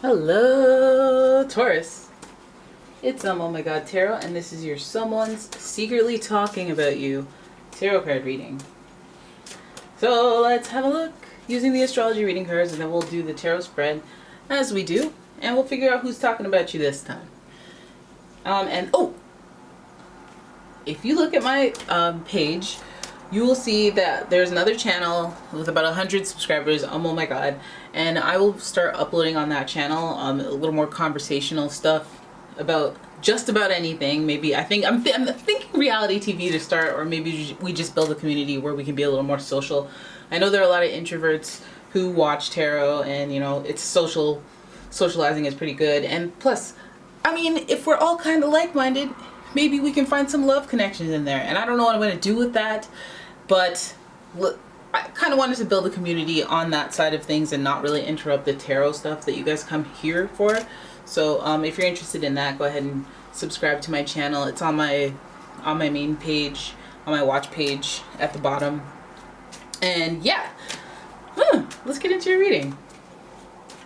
Hello, Taurus. It's Oh My God Tarot, and this is your someone's secretly talking about you tarot card reading. So let's have a look using the astrology reading cards, and then we'll do the tarot spread as we do, and we'll figure out who's talking about you this time. If you look at my page, you will see that there's another channel with about 100 subscribers. Oh my God. And I will start uploading on that channel a little more conversational stuff about just about anything. Maybe I'm thinking reality TV to start, or maybe we just build a community where we can be a little more social. I know there are a lot of introverts who watch tarot, and you know, it's socializing is pretty good. And plus, I mean, if we're all kind of like-minded, maybe we can find some love connections in there. And I don't know what I'm going to do with that, but look, I kind of wanted to build a community on that side of things and not really interrupt the tarot stuff that you guys come here for. So if you're interested in that, go ahead and subscribe to my channel. It's on my main page, on my watch page at the bottom. And yeah, let's get into your reading.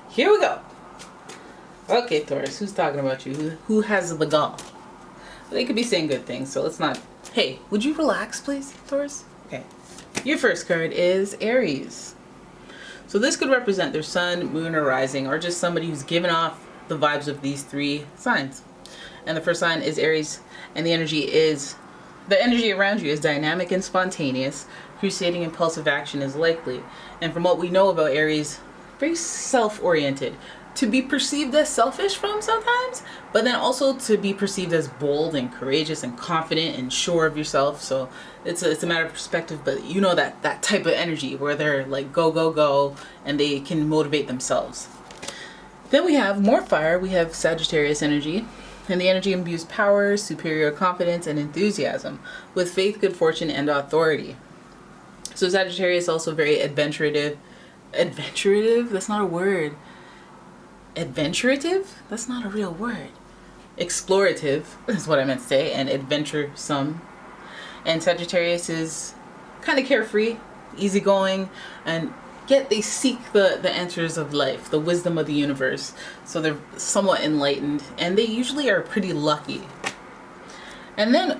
Here we go. Okay, Taurus, who's talking about you? Who has the gall? They could be saying good things, so let's not. Hey, would you relax, please, Taurus? Okay. Your first card is Aries. So this could represent their sun, moon, or rising, or just somebody who's given off the vibes of these three signs. And the first sign is Aries, and the energy around you is dynamic and spontaneous. Crusading impulsive action is likely. And from what we know about Aries, very self-oriented. To be perceived as selfish from sometimes, but then also to be perceived as bold and courageous and confident and sure of yourself. So it's a matter of perspective, but you know that type of energy where they're like go, go, go, and they can motivate themselves. Then we have more fire. We have Sagittarius energy, and the energy imbues power, superior confidence, and enthusiasm with faith, good fortune, and authority. So Sagittarius is also very adventurative. Adventurative? That's not a word. Adventurative? That's not a real word. Explorative is what I meant to say, and adventuresome. And Sagittarius is kind of carefree, easygoing, and yet they seek the answers of life, the wisdom of the universe. So they're somewhat enlightened, and they usually are pretty lucky. And then,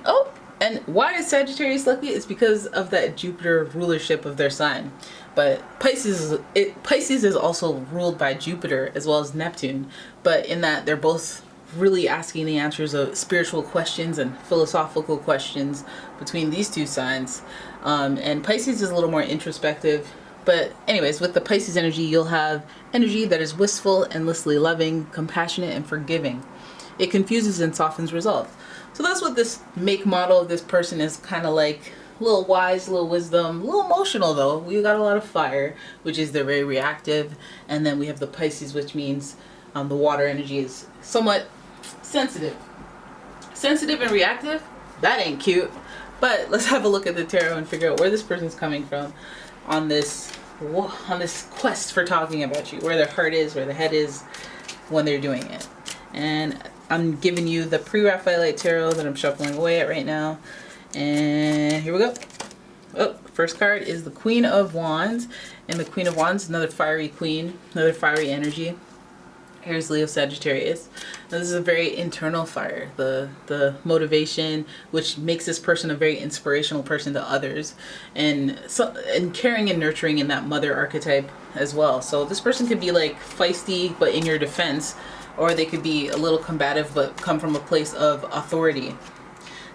and why is Sagittarius lucky? It's because of that Jupiter rulership of their sign. But Pisces is also ruled by Jupiter as well as Neptune. But in that they're both really asking the answers of spiritual questions and philosophical questions between these two signs. And Pisces is a little more introspective. But anyways, with the Pisces energy, you'll have energy that is wistful, endlessly loving, compassionate, and forgiving. It confuses and softens resolve. So that's what this make model of this person is kind of like. A little wise, a little wisdom, a little emotional though. We got a lot of fire, which is they're very reactive. And then we have the Pisces, which means the water energy is somewhat sensitive. Sensitive and reactive? That ain't cute. But let's have a look at the tarot and figure out where this person's coming from on this quest for talking about you. Where their heart is, where the head is when they're doing it. And I'm giving you the pre-Raphaelite tarot that I'm shuffling away at right now. And here we go. First card is the Queen of Wands. And the Queen of Wands, another fiery queen, another fiery energy. Here's Leo Sagittarius. Now, this is a very internal fire. The motivation, which makes this person a very inspirational person to others. And caring and nurturing in that mother archetype as well. So this person could be like feisty, but in your defense. Or they could be a little combative, but come from a place of authority.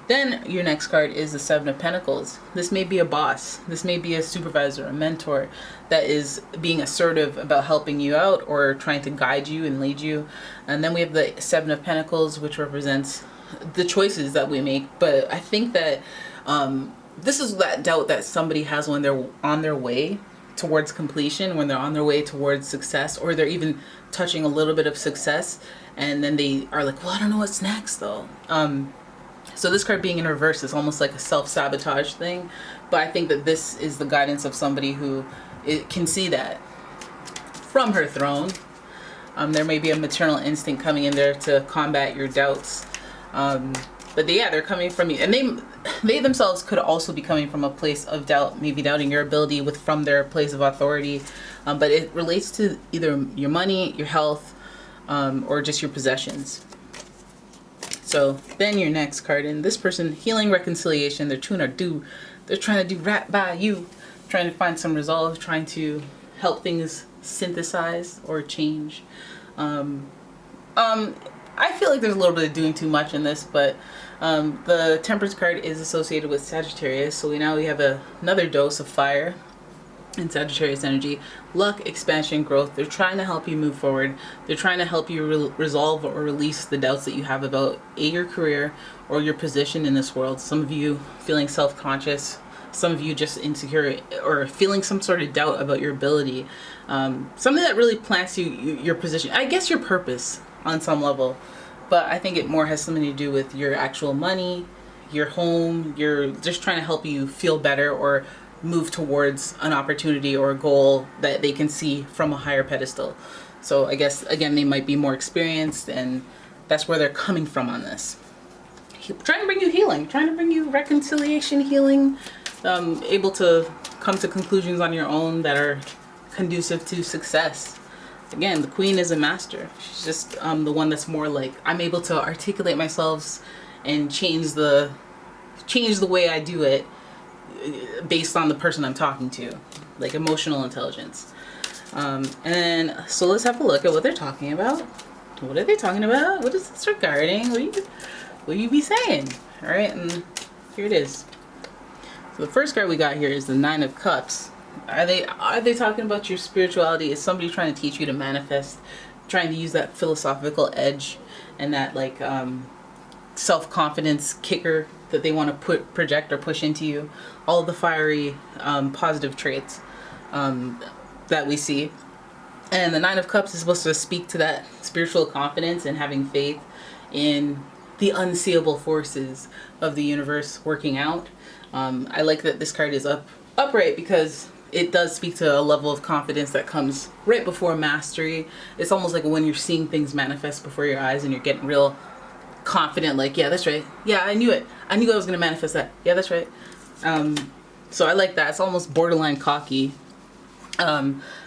Then your next card is the Seven of Pentacles. This may be a boss. This may be a supervisor, a mentor that is being assertive about helping you out or trying to guide you and lead you. And then we have the Seven of Pentacles, which represents the choices that we make. But I think that this is that doubt that somebody has when they're on their way towards completion, when they're on their way towards success, or they're even touching a little bit of success. And then they are like, well, I don't know what's next though. So this card being in reverse is almost like a self-sabotage thing. But I think that this is the guidance of somebody who can see that from her throne. There may be a maternal instinct coming in there to combat your doubts. But yeah, they're coming from you. And they themselves could also be coming from a place of doubt, maybe doubting your ability from their place of authority. But it relates to either your money, your health, or just your possessions. So then your next card, and this person, healing, reconciliation. They're trying to do right by you, trying to find some resolve, trying to help things synthesize or change. I feel like there's a little bit of doing too much in this, but the Temperance card is associated with Sagittarius, so we have another dose of fire in Sagittarius energy. Luck, expansion, growth. They're trying to help you move forward. They're trying to help you resolve or release the doubts that you have about your career or your position in this world. Some of you feeling self-conscious, some of you just insecure or feeling some sort of doubt about your ability. Something that really plants your position, I guess your purpose on some level, but I think it more has something to do with your actual money, your home. You're just trying to help you feel better or move towards an opportunity or a goal that they can see from a higher pedestal. So I guess, again, they might be more experienced, and that's where they're coming from on this. Trying to bring you healing, trying to bring you reconciliation, healing, able to come to conclusions on your own that are conducive to success. Again, the Queen is a master. She's just the one that's more like, I'm able to articulate myself and change the way I do it based on the person I'm talking to, like emotional intelligence. And so let's have a look at what they're talking about. What are they talking about? What is this regarding? What you be saying? All right, and here it is. So the first card we got here is the Nine of Cups. Are they talking about your spirituality? Is somebody trying to teach you to manifest, trying to use that philosophical edge and that like self-confidence kicker that they want to project or push into you? All of the fiery positive traits that we see. And the Nine of Cups is supposed to speak to that spiritual confidence and having faith in the unseeable forces of the universe working out. I like that this card is upright because it does speak to a level of confidence that comes right before mastery. It's almost like when you're seeing things manifest before your eyes and you're getting real confident, like, yeah, that's right. Yeah, I knew it. I knew I was going to manifest that. Yeah, that's right. So I like that. It's almost borderline cocky,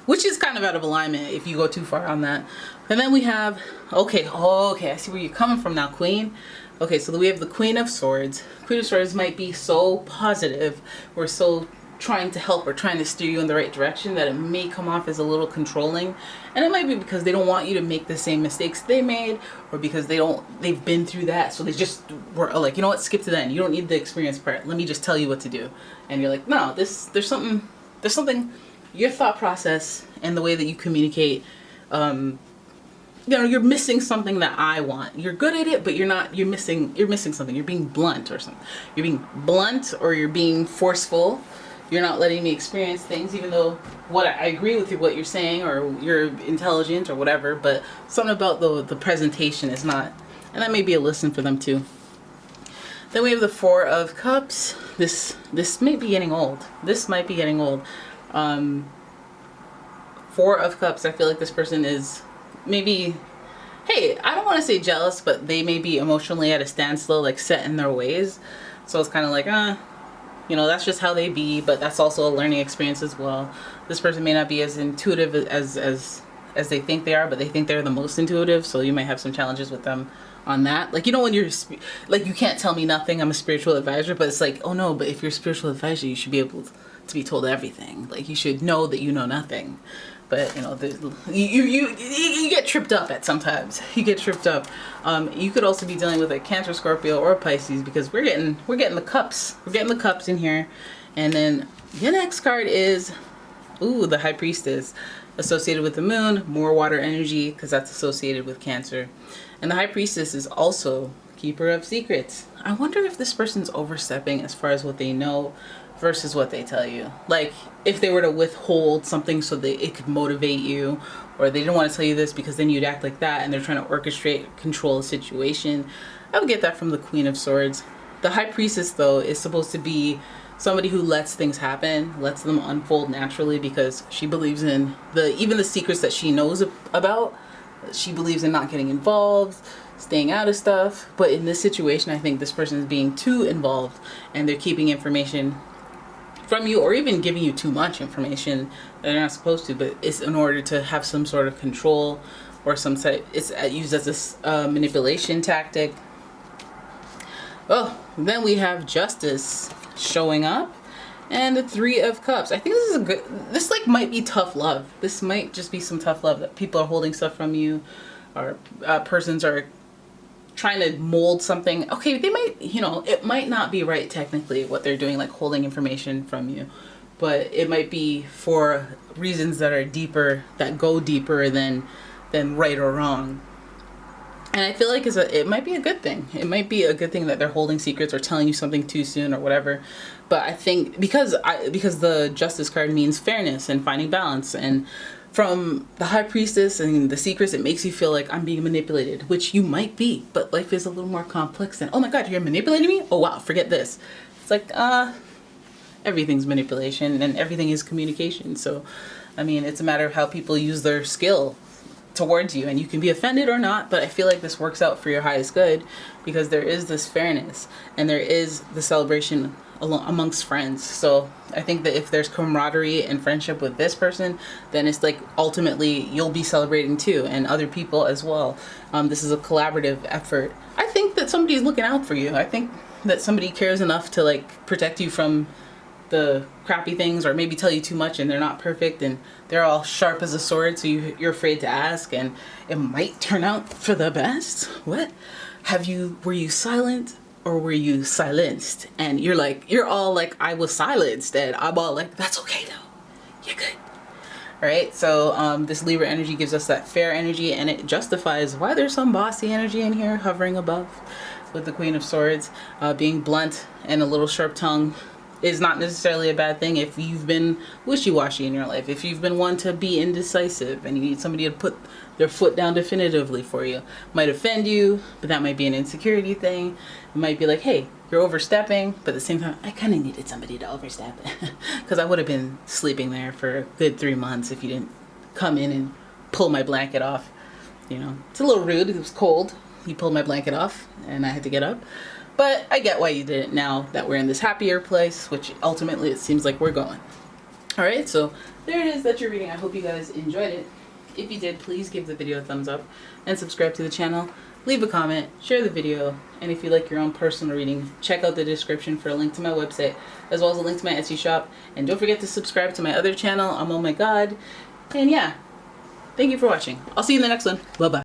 which is kind of out of alignment if you go too far on that. And then we have, okay, I see where you're coming from now, Queen. Okay, so we have the Queen of Swords. Queen of Swords might be so positive or so trying to help or trying to steer you in the right direction that it may come off as a little controlling. And it might be because they don't want you to make the same mistakes they made, or because they've been through that, so they just were like, you know what, skip to that. You don't need the experience part. Let me just tell you what to do. And you're like, no, there's something, your thought process and the way that you communicate, you're missing something that I want. You're good at it, but you're missing something. You're being blunt or something. You're being blunt, or you're being forceful. You're not letting me experience things, even though I agree with what you're saying, or you're intelligent or whatever, but something about the presentation is not, and that may be a lesson for them too. Then we have the Four of Cups. This may be getting old. This might be getting old. Four of Cups, I feel like this person is maybe, hey, I don't want to say jealous, but they may be emotionally at a standstill, like set in their ways. So it's kind of like, that's just how they be, but that's also a learning experience as well. This person may not be as intuitive as they think they are, but they think they're the most intuitive, so you might have some challenges with them on that. Like, when you're, like, you can't tell me nothing, I'm a spiritual advisor, but it's like, oh no, but if you're a spiritual advisor, you should be able to be told everything. Like, you should know that you know nothing. But, you get tripped up at sometimes. You get tripped up. You could also be dealing with a Cancer, Scorpio, or Pisces, because we're getting the cups. We're getting the cups in here. And then your next card is, the High Priestess, associated with the Moon, more water energy, because that's associated with Cancer. And the High Priestess is also Keeper of Secrets. I wonder if this person's overstepping as far as what they know versus what they tell you. Like, if they were to withhold something so that it could motivate you, or they didn't want to tell you this because then you'd act like that, and they're trying to orchestrate, control a situation. I would get that from the Queen of Swords. The High Priestess, though, is supposed to be somebody who lets things happen, lets them unfold naturally, because she believes in even the secrets that she knows about. She believes in not getting involved, staying out of stuff. But in this situation, I think this person is being too involved, and they're keeping information from you, or even giving you too much information that they're not supposed to, but it's in order to have some sort of control or some type, it's used as a manipulation tactic. Oh, then we have Justice showing up, and the Three of Cups. I think this is a good, this like might be tough love. This might just be some tough love, that people are holding stuff from you, or persons are trying to mold something. Okay, they might, you know, it might not be right technically what they're doing, like holding information from you, but it might be for reasons that are deeper, that go deeper than right or wrong. And I feel like it might be a good thing. It might be a good thing that they're holding secrets or telling you something too soon or whatever. But I think because the Justice card means fairness and finding balance, and from the High Priestess and the secrets, it makes you feel like I'm being manipulated, which you might be, but life is a little more complex than, oh my God, you're manipulating me? Oh wow, forget this. It's like, everything's manipulation and everything is communication. So, I mean, it's a matter of how people use their skill towards you, and you can be offended or not, but I feel like this works out for your highest good, because there is this fairness and there is the celebration amongst friends. So I think that if there's camaraderie and friendship with this person, then it's like ultimately you'll be celebrating too, and other people as well. This is a collaborative effort. I think that somebody's looking out for you. I think that somebody cares enough to like protect you from the crappy things, or maybe tell you too much and they're not perfect and they're all sharp as a sword, so you're afraid to ask, and it might turn out for the best. What? Were you silent or were you silenced? And you're all like, I was silenced, and I'm all like, that's okay though, you're good. Right? So this Libra energy gives us that fair energy, and it justifies why there's some bossy energy in here hovering above with the Queen of Swords. Being blunt and a little sharp tongue is not necessarily a bad thing if you've been wishy-washy in your life. If you've been one to be indecisive and you need somebody to put their foot down definitively for you. Might offend you, but that might be an insecurity thing. It might be like, hey, you're overstepping, but at the same time, I kind of needed somebody to overstep, because I would have been sleeping there for a good 3 months if you didn't come in and pull my blanket off. You know, it's a little rude. It was cold. You pulled my blanket off and I had to get up. But I get why you did it now that we're in this happier place, which ultimately it seems like we're going. Alright, so there it is, that's your reading. I hope you guys enjoyed it. If you did, please give the video a thumbs up and subscribe to the channel. Leave a comment, share the video, and if you like your own personal reading, check out the description for a link to my website, as well as a link to my Etsy shop. And don't forget to subscribe to my other channel, Oh My God. And yeah, thank you for watching. I'll see you in the next one. Bye-bye.